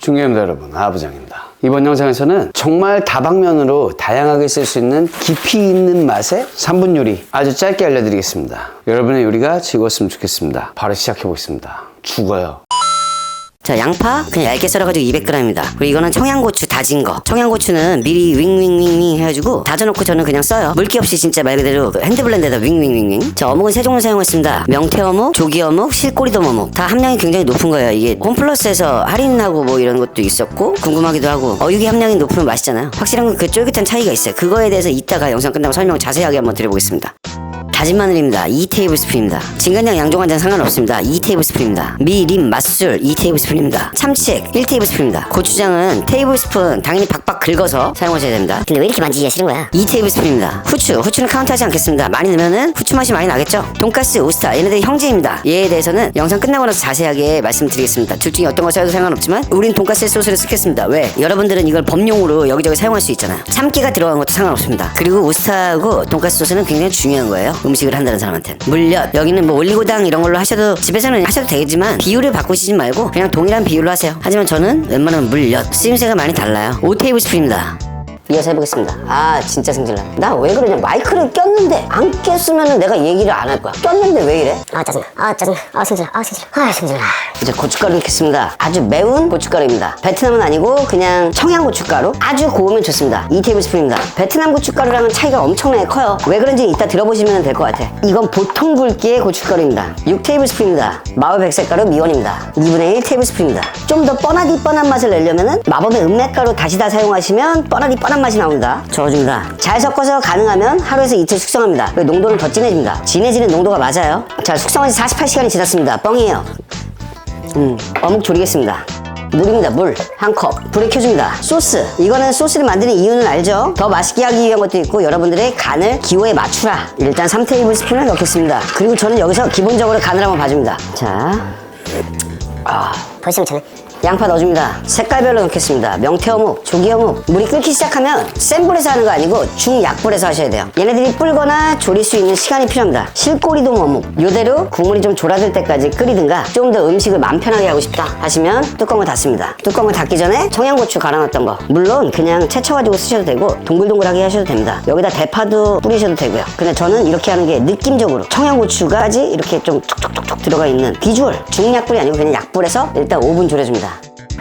중개입니다 여러분, 아부장입니다. 이번 영상에서는 정말 다방면으로 다양하게 쓸 수 있는 깊이 있는 맛의 3분 요리 아주 짧게 알려드리겠습니다. 여러분의 요리가 즐거웠으면 좋겠습니다. 바로 시작해 보겠습니다. 죽어요. 자, 양파 그냥 얇게 썰어가지고 200g입니다. 그리고 이거는 청양고추 다진 거. 청양고추는 미리 윙윙윙윙 해가지고 다져놓고 저는 그냥 써요. 물기 없이 진짜 말 그대로 핸드블렌더에다 윙윙윙윙. 자, 어묵은 세 종류 사용했습니다. 명태어묵, 조기어묵, 실꼬리돔 어묵. 다 함량이 굉장히 높은 거예요. 이게 홈플러스에서 할인하고 뭐 이런 것도 있었고 궁금하기도 하고 어육이 함량이 높으면 맛있잖아요. 확실한 건 그 쫄깃한 차이가 있어요. 그거에 대해서 이따가 영상 끝나고 설명 자세하게 한번 드려보겠습니다. 다진 마늘입니다. 2테이블스푼입니다. 진간장, 양조간장 상관없습니다. 2테이블스푼입니다. 미림, 맛술 2테이블스푼입니다. 참치액 1테이블스푼입니다. 고추장은 테이블스푼 당연히 박박 긁어서 사용하셔야 됩니다. 근데 왜 이렇게 만지기가 싫은 거야? 2테이블스푼입니다. 후추는 카운트하지 않겠습니다. 많이 넣으면은 후추 맛이 많이 나겠죠? 돈가스, 우스타 얘네들이 형제입니다. 얘에 대해서는 영상 끝나고 나서 자세하게 말씀드리겠습니다. 둘 중에 어떤 걸 써도 상관없지만 우린 돈가스 소스를 쓰겠습니다. 왜? 여러분들은 이걸 범용으로 여기저기 사용할 수 있잖아요. 참깨가 들어간 것도 상관없습니다. 그리고 우스타하고 돈가스 소스는 굉장히 중요한 거예요. 음식을 한다는 사람한테는. 물엿 여기는 뭐 올리고당 이런 걸로 하셔도 집에서는 하셔도 되겠지만 비율을 바꾸시지 말고 그냥 동일한 비율로 하세요. 하지만 저는 웬만하면 물엿 쓰임새가 많이 달라요. 5테이블스푼입니다. 이어서 해보겠습니다. 아 진짜 승질나. 나 왜 그러냐. 마이크를 꼈는데 안 꼈으면 내가 얘기를 안 할 거야. 꼈는데 왜 이래? 아 짜증나. 아 짜증나. 아 승질나. 아 승질나. 아 승질나. 이제 고춧가루 넣겠습니다. 아주 매운 고춧가루입니다. 베트남은 아니고 그냥 청양고춧가루. 아주 고우면 좋습니다. 2테이블스푼입니다. 베트남 고춧가루랑은 차이가 엄청나게 커요. 왜 그런지 이따 들어보시면 될 것 같아. 이건 보통 굵기의 고춧가루입니다. 6테이블스푼입니다. 마법 백색가루 미원입니다. 2분의 1테이블스푼입니다. 좀 더 뻔한 맛을 내려면은 마법의 은맥가루 다시다 사용하시면 뻔한 맛이 나옵니다. 저어줍니다. 잘 섞어서 가능하면 하루에서 이틀 숙성합니다. 농도는 더 진해집니다. 진해지는 농도가 맞아요. 자, 숙성한 지 48시간이 지났습니다. 뻥이에요. 어묵 졸이겠습니다. 물입니다. 물 한 컵. 불에 켜줍니다. 소스. 이거는 소스를 만드는 이유는 알죠? 더 맛있게 하기 위한 것도 있고 여러분들의 간을 기호에 맞추라. 일단 3테이블스푼을 넣겠습니다. 그리고 저는 여기서 기본적으로 간을 한번 봐줍니다. 자, 벌써 괜찮아. 양파 넣어줍니다. 색깔별로 넣겠습니다. 명태어묵, 조기어묵. 물이 끓기 시작하면 센 불에서 하는 거 아니고 중약불에서 하셔야 돼요. 얘네들이 불거나 졸일 수 있는 시간이 필요합니다. 실꼬리돔 어묵. 요대로 국물이 좀 졸아들 때까지 끓이든가 좀 더 음식을 마음 편하게 하고 싶다 하시면 뚜껑을 닫습니다. 뚜껑을 닫기 전에 청양고추 갈아놨던 거 물론 그냥 채쳐가지고 쓰셔도 되고 동글동글하게 하셔도 됩니다. 여기다 대파도 뿌리셔도 되고요. 근데 저는 이렇게 하는 게 느낌적으로 청양고추까지 이렇게 좀 촉촉촉촉 들어가 있는 비주얼. 중약불이 아니고 그냥 약불에서 일단 5분 졸여줍니다.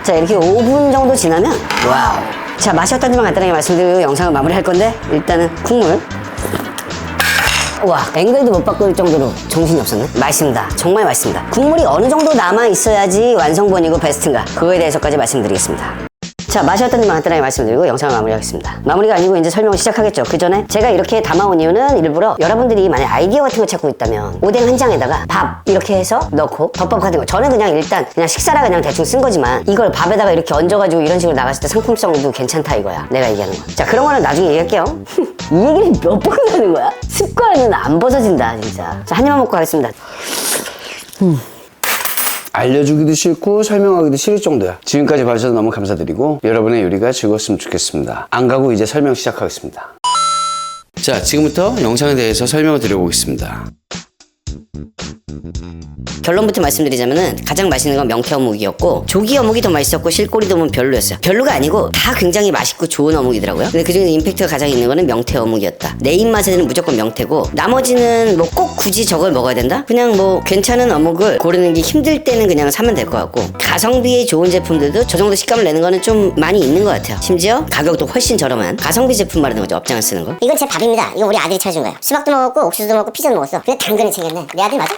자, 이렇게 5분 정도 지나면 와우. 자, 맛이 어떤지만 간단하게 말씀드리고 영상을 마무리할 건데 일단은 국물. 와, 앵글도 못 바꿀 정도로 정신이 없었네. 맛있습니다. 정말 맛있습니다. 국물이 어느 정도 남아 있어야지 완성본이고 베스트인가, 그거에 대해서까지 말씀드리겠습니다. 자, 맛이 어떤지만 간단하게 말씀드리고 영상을 마무리하겠습니다. 마무리가 아니고 이제 설명을 시작하겠죠. 그 전에 제가 이렇게 담아온 이유는 일부러 여러분들이 만약 아이디어 같은 거 찾고 있다면 오뎅 한 장에다가 밥 이렇게 해서 넣고 덮밥 같은 거, 저는 그냥 일단 그냥 식사라 그냥 대충 쓴 거지만 이걸 밥에다가 이렇게 얹어가지고 이런 식으로 나갔을 때 상품성도 괜찮다 이거야. 내가 얘기하는 거. 자, 그런 거는 나중에 얘기할게요. 이 얘기를 몇 번 하는 거야? 습관은 안 벗어진다 진짜. 자, 한 입만 먹고 가겠습니다. 알려주기도 싫고 설명하기도 싫을 정도야. 지금까지 봐주셔서 너무 감사드리고 여러분의 요리가 즐거웠으면 좋겠습니다. 안 가고 이제 설명 시작하겠습니다. 자, 지금부터 영상에 대해서 설명을 드려보겠습니다. 결론부터 말씀드리자면은 가장 맛있는 건 명태어묵이었고 조기어묵이 더 맛있었고 실꼬리돔은 별로였어요. 별로가 아니고 다 굉장히 맛있고 좋은 어묵이더라고요. 근데 그중에 임팩트가 가장 있는 거는 명태어묵이었다. 내 입맛에는 무조건 명태고 나머지는 뭐 꼭 굳이 저걸 먹어야 된다? 그냥 뭐 괜찮은 어묵을 고르는 게 힘들 때는 그냥 사면 될 것 같고 가성비에 좋은 제품들도 저 정도 식감을 내는 거는 좀 많이 있는 것 같아요. 심지어 가격도 훨씬 저렴한 가성비 제품 말하는 거죠. 업장을 쓰는 거. 이건 제 밥입니다. 이거 우리 아들이 차려준 거예요. 수박도 먹었고 옥수수도 먹고 피자도 먹었어. 근데 당근을 챙겼네. 내 아들 맞아?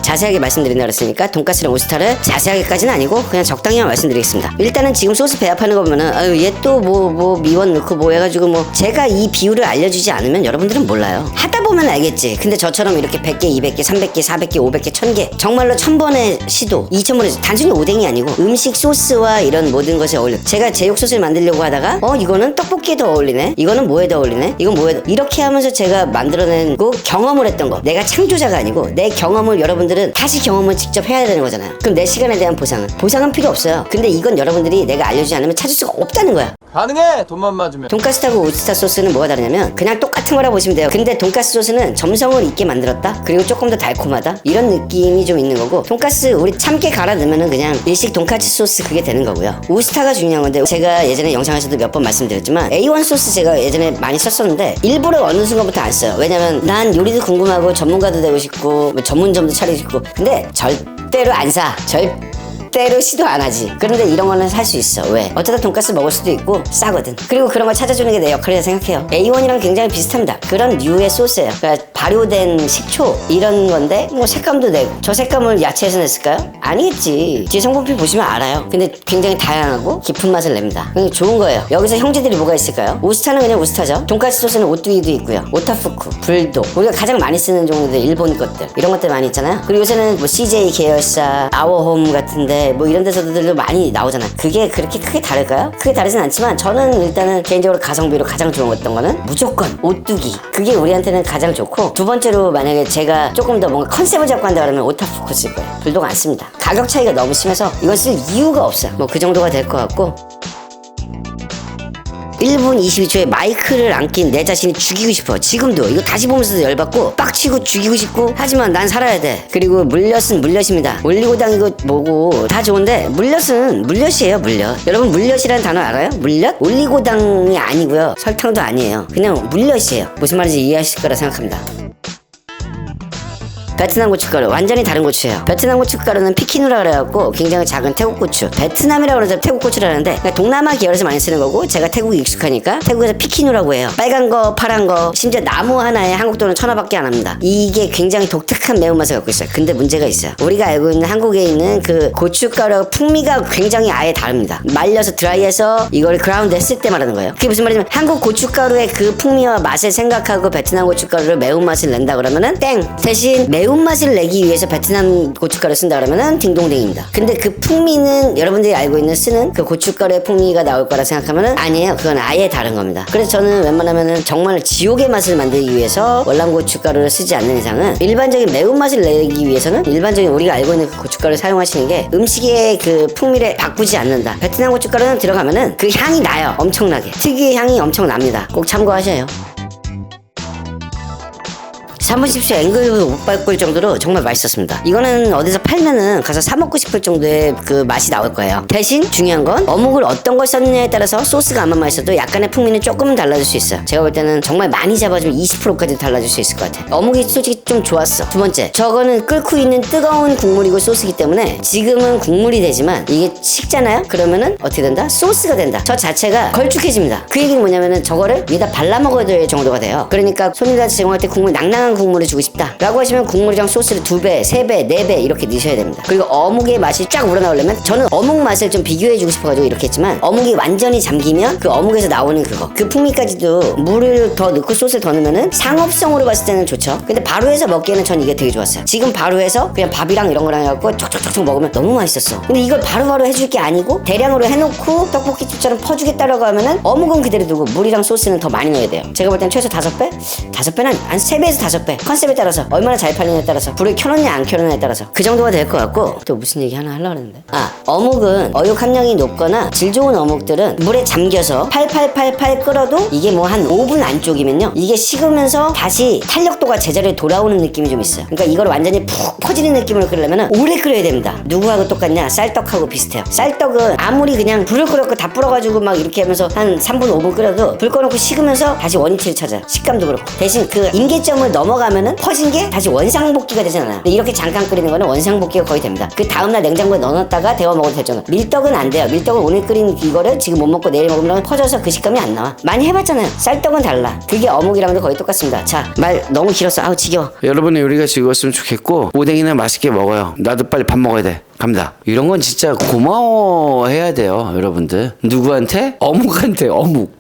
자세하게 말씀드린다 그랬으니까 돈가스랑 오스타를 자세하게까지는 아니고 그냥 적당히만 말씀드리겠습니다. 일단은 지금 소스 배합하는 거 보면은 아유 얘 또 뭐 미원 넣고 뭐 해가지고 뭐 제가 이 비율을 알려주지 않으면 여러분들은 몰라요. 하다 보면 알겠지. 근데 저처럼 이렇게 100개, 200개, 300개, 400개, 500개, 1000개 정말로 1000번의 시도 2000번의 단순히 오뎅이 아니고 음식 소스와 이런 모든 것에 어울려. 제가 제육 소스를 만들려고 하다가 이거는 떡볶이에 더 어울리네, 이거는 뭐에 더 어울리네, 이건 뭐에 더, 이렇게 하면서 제가 만들어낸 거 경험을 했던 거. 내가 창조자가 아니고 내 경험을 여러분들은 다시 경험을 직접 해야 되는 거잖아요. 그럼 내 시간에 대한 보상은 필요 없어요. 근데 이건 여러분들이 내가 알려주지 않으면 찾을 수가 없다는 거야. 가능해! 돈만 맞으면. 돈가스하고 오스타 소스는 뭐가 다르냐면 그냥 똑같은 거라 보시면 돼요. 근데 돈가스 소스는 점성을 있게 만들었다, 그리고 조금 더 달콤하다, 이런 느낌이 좀 있는 거고, 돈가스 우리 참깨 갈아 넣으면은 그냥 일식 돈까스 소스 그게 되는 거고요. 오스타가 중요한 건데, 제가 예전에 영상에서도 몇 번 말씀드렸지만 A1 소스 제가 예전에 많이 썼었는데 일부러 어느 순간부터 안 써요. 왜냐면 난 요리도 궁금하고 전문가도 되고 싶고 뭐 전문점도 차리고 싶고, 근데 절대로 안 사. 때로 시도 안 하지. 그런데 이런 거는 살 수 있어. 왜? 어쩌다 돈가스 먹을 수도 있고 싸거든. 그리고 그런 걸 찾아주는 게 내 역할이라 생각해요. A1이랑 굉장히 비슷합니다. 그런 류의 소스예요. 그러니까 발효된 식초 이런 건데 뭐 색감도 내고. 저 색감을 야채에서 냈을까요? 아니겠지. 뒤에 성분표 보시면 알아요. 근데 굉장히 다양하고 깊은 맛을 냅니다. 굉장히 좋은 거예요. 여기서 형제들이 뭐가 있을까요? 오스타는 그냥 오스타죠. 돈가스 소스는 오뚜기도 있고요. 오타푸쿠, 불도, 우리가 가장 많이 쓰는 종류들, 일본 것들, 이런 것들 많이 있잖아요. 그리고 요새는 뭐 CJ 계열사, 아워홈 같은데 뭐 이런 데서도 많이 나오잖아. 그게 그렇게 크게 다를까요? 크게 다르진 않지만 저는 일단은 개인적으로 가성비로 가장 좋은 거는 무조건 오뚜기. 그게 우리한테는 가장 좋고, 두 번째로 만약에 제가 조금 더 뭔가 컨셉을 잡고 한다 그러면 오타푸쿠 쓸 거예요. 불도가 안 씁니다. 가격 차이가 너무 심해서 이걸 쓸 이유가 없어요. 뭐 그 정도가 될 것 같고, 1분 22초에 마이크를 안 낀 내 자신이 죽이고 싶어. 지금도 이거 다시 보면서도 열받고 빡치고 죽이고 싶고, 하지만 난 살아야 돼. 그리고 물엿은 물엿입니다. 올리고당이고 뭐고 다 좋은데 물엿은 물엿이에요. 물엿. 여러분 물엿이라는 단어 알아요? 물엿? 올리고당이 아니고요, 설탕도 아니에요. 그냥 물엿이에요. 무슨 말인지 이해하실 거라 생각합니다. 베트남 고춧가루 완전히 다른 고추예요. 베트남 고춧가루는 피키누라 그래갖고 굉장히 작은 태국 고추, 베트남이라고 그래서 태국 고추라는데 그러니까 동남아 계열에서 많이 쓰는 거고, 제가 태국이 익숙하니까 태국에서 피키누라고 해요. 빨간 거, 파란 거, 심지어 나무 하나에 한국 돈은 1,000원밖에 안 합니다. 이게 굉장히 독특한 매운맛을 갖고 있어요. 근데 문제가 있어요. 우리가 알고 있는 한국에 있는 그 고춧가루 풍미가 굉장히 아예 다릅니다. 말려서 드라이해서 이걸 그라운드 했을 때 말하는 거예요. 그게 무슨 말이냐면 한국 고춧가루의 그 풍미와 맛을 생각하고 베트남 고춧가루를 매운맛을 낸다 그러면은 땡! 대신 매운맛을 내기 위해서 베트남 고춧가루 쓴다 그러면은 딩동댕입니다. 근데 그 풍미는 여러분들이 알고 있는 쓰는 그 고춧가루의 풍미가 나올 거라 생각하면은 아니에요. 그건 아예 다른 겁니다. 그래서 저는 웬만하면은 정말 지옥의 맛을 만들기 위해서 월남 고춧가루를 쓰지 않는 이상은 일반적인 매운맛을 내기 위해서는 일반적인 우리가 알고 있는 그 고춧가루를 사용하시는 게 음식의 그 풍미를 바꾸지 않는다. 베트남 고춧가루는 들어가면은 그 향이 나요. 엄청나게. 특유의 향이 엄청 납니다. 꼭 참고하셔요. 3분 10초 앵글도 못 밟을 정도로 정말 맛있었습니다. 이거는 어디서 팔면은 가서 사 먹고 싶을 정도의 그 맛이 나올 거예요. 대신 중요한 건 어묵을 어떤 걸 썼느냐에 따라서 소스가 아무만 맛있어도 약간의 풍미는 조금은 달라질 수 있어요. 제가 볼 때는 정말 많이 잡아주면 20%까지 달라질 수 있을 것 같아요. 어묵이 솔직히 좀 좋았어. 두 번째, 저거는 끓고 있는 뜨거운 국물이고 소스기 때문에 지금은 국물이 되지만 이게 식잖아요? 그러면은 어떻게 된다? 소스가 된다. 저 자체가 걸쭉해집니다. 그 얘기는 뭐냐면은 저거를 위에다 발라 먹어야 될 정도가 돼요. 그러니까 손님들한테 제공할 때 국물 낭낭한 국물을 주고 싶다 라고 하시면 국물이랑 소스를 2배, 3배, 4배 이렇게 넣으셔야 됩니다. 그리고 어묵의 맛이 쫙 우러나오려면 저는 어묵 맛을 좀 비교해주고 싶어가지고 이렇게 했지만, 어묵이 완전히 잠기면 그 어묵에서 나오는 그 풍미까지도 물을 더 넣고 소스를 더 넣으면은 상업성으로 봤을 때는 좋죠. 근데 바로 해서 먹기에는 전 이게 되게 좋았어요. 지금 바로 해서 그냥 밥이랑 이런 거랑 해갖고 촉촉촉촉 먹으면 너무 맛있었어. 근데 이걸 바로바로 해줄 게 아니고 대량으로 해놓고 떡볶이집처럼 퍼주겠다라고 하면은 어묵은 그대로 두고 물이랑 소스는 더 많이 넣어야 돼요. 제가 볼 땐 최소 5배? 5배는 한 3배에서 5배. 컨셉에 따라서 얼마나 잘 팔리냐에 따라서 불을 켜놓냐 안 켜놓냐에 따라서 그 정도가 될 것 같고, 또 무슨 얘기 하나 하려고 했는데, 어묵은 어육 함량이 높거나 질 좋은 어묵들은 물에 잠겨서 팔팔팔팔 끓어도 이게 뭐 한 5분 안쪽이면요 이게 식으면서 다시 탄력도가 제자리에 돌아오는 느낌이 좀 있어요. 그러니까 이걸 완전히 푹 퍼지는 느낌으로 끓이려면 오래 끓여야 됩니다. 누구하고 똑같냐? 쌀떡하고 비슷해요. 쌀떡은 아무리 그냥 불을 끓였고 다 불어가지고 막 이렇게 하면서 한 3분 5분 끓여도 불 꺼놓고 식으면서 다시 원위치를 찾아요. 식감도 그렇고. 대신 그 임계점을 넘어가면은 퍼진 게 다시 원상복귀가 되진 않아요. 근데 이렇게 잠깐 끓이는 거는 원상복귀가 거의 됩니다. 그 다음날 냉장고에 넣어놨다가 데워 먹어도 되죠. 밀떡은 안 돼요. 밀떡을 오늘 끓인 이거를 지금 못 먹고 내일 먹으면 퍼져서 그 식감이 안 나와. 많이 해봤잖아요. 쌀떡은 달라. 그게 어묵이랑도 거의 똑같습니다. 자, 말 너무 길었어. 아우 지겨워. 여러분의 요리가 즐거웠으면 좋겠고, 오뎅이나 맛있게 먹어요. 나도 빨리 밥 먹어야 돼. 갑니다. 이런 건 진짜 고마워해야 돼요, 여러분들. 누구한테? 어묵한테. 어묵.